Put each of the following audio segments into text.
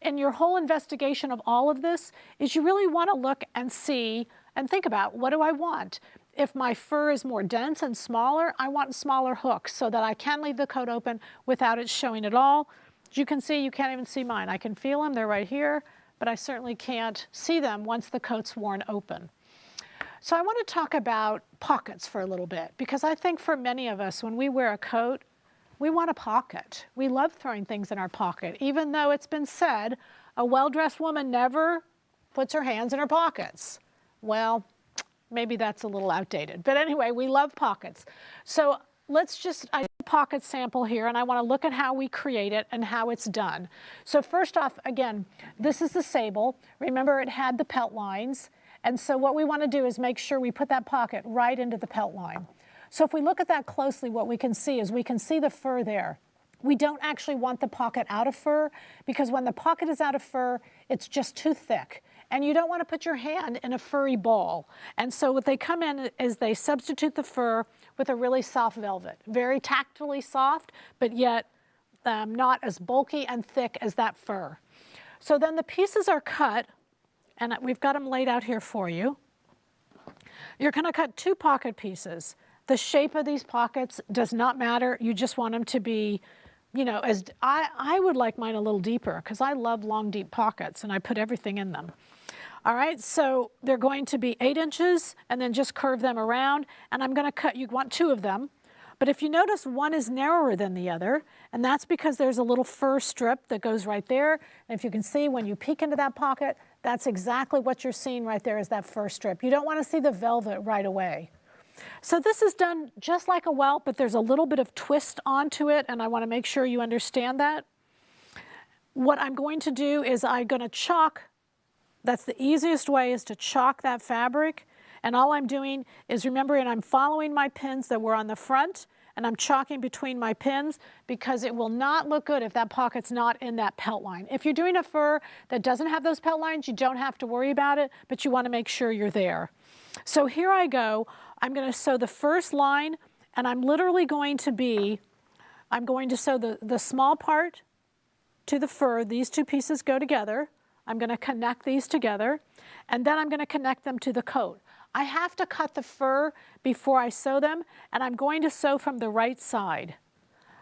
in your whole investigation of all of this is you really want to look and see and think about, what do I want? If my fur is more dense and smaller, I want smaller hooks so that I can leave the coat open without it showing at all. As you can see, you can't even see mine. I can feel them, they're right here, but I certainly can't see them once the coat's worn open. So I want to talk about pockets for a little bit, because I think for many of us, when we wear a coat, we want a pocket. We love throwing things in our pocket, even though it's been said a well-dressed woman never puts her hands in her pockets. Well, maybe that's a little outdated. But anyway, we love pockets. So let's just, I have a pocket sample here, and I want to look at how we create it and how it's done. So first off, again, this is the sable. Remember, it had the pelt lines. And so what we want to do is make sure we put that pocket right into the pelt line. So if we look at that closely, what we can see is we can see the fur there. We don't actually want the pocket out of fur, because when the pocket is out of fur, it's just too thick. And you don't want to put your hand in a furry ball. And so what they come in is they substitute the fur with a really soft velvet. Very tactily soft, but yet not as bulky and thick as that fur. So then the pieces are cut, and we've got them laid out here for you. You're going to cut 2 pocket pieces. The shape of these pockets does not matter. You just want them to be, you know, as I would like mine a little deeper, because I love long, deep pockets, and I put everything in them. All right, so they're going to be 8 inches, and then just curve them around. And I'm going to cut, you want 2 of them. But if you notice, one is narrower than the other, and that's because there's a little fur strip that goes right there. And if you can see, when you peek into that pocket, that's exactly what you're seeing right there, is that fur strip. You don't want to see the velvet right away. So this is done just like a welt, but there's a little bit of twist onto it, and I want to make sure you understand that. What I'm going to do is I'm going to chalk. That's the easiest way, is to chalk that fabric. And all I'm doing is remembering I'm following my pins that were on the front, and I'm chalking between my pins, because it will not look good if that pocket's not in that pelt line. If you're doing a fur that doesn't have those pelt lines, you don't have to worry about it, but you want to make sure you're there. So here I go. I'm going to sew the first line, and I'm literally going to I'm going to sew the small part to the fur. These 2 pieces go together. I'm going to connect these together, and then I'm going to connect them to the coat. I have to cut the fur before I sew them, and I'm going to sew from the right side.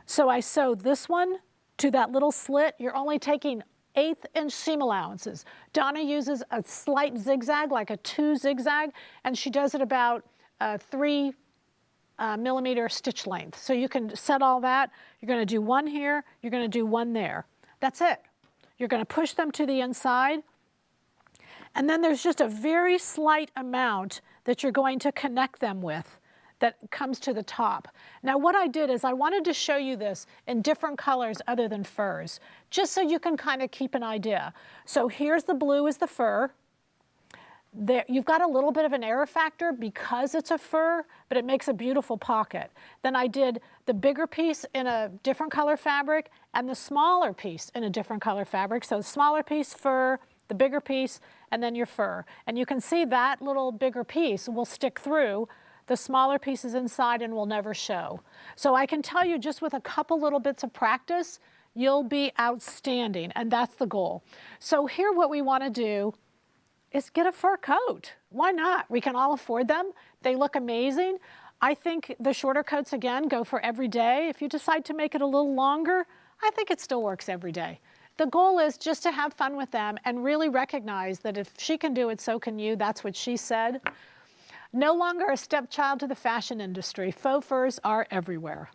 So I sew this one to that little slit. You're only taking 1/8 inch seam allowances. Donna uses a slight zigzag, like a 2 zigzag, and she does it about 3 millimeter stitch length. So you can set all that. You're going to do 1 here, you're going to do 1 there. That's it. You're going to push them to the inside. And then there's just a very slight amount that you're going to connect them with that comes to the top. Now what I did is I wanted to show you this in different colors other than furs, just so you can kind of keep an idea. So here's the blue is the fur. There, you've got a little bit of an error factor because it's a fur, but it makes a beautiful pocket. Then I did the bigger piece in a different color fabric and the smaller piece in a different color fabric. So the smaller piece fur, the bigger piece, and then your fur. And you can see that little bigger piece will stick through the smaller pieces inside and will never show. So I can tell you, just with a couple little bits of practice, you'll be outstanding, and that's the goal. So here what we want to do is get a fur coat. Why not? We can all afford them. They look amazing. I think the shorter coats, again, go for every day. If you decide to make it a little longer, I think it still works every day. The goal is just to have fun with them and really recognize that if she can do it, so can you. That's what she said. No longer a stepchild to the fashion industry. Faux furs are everywhere.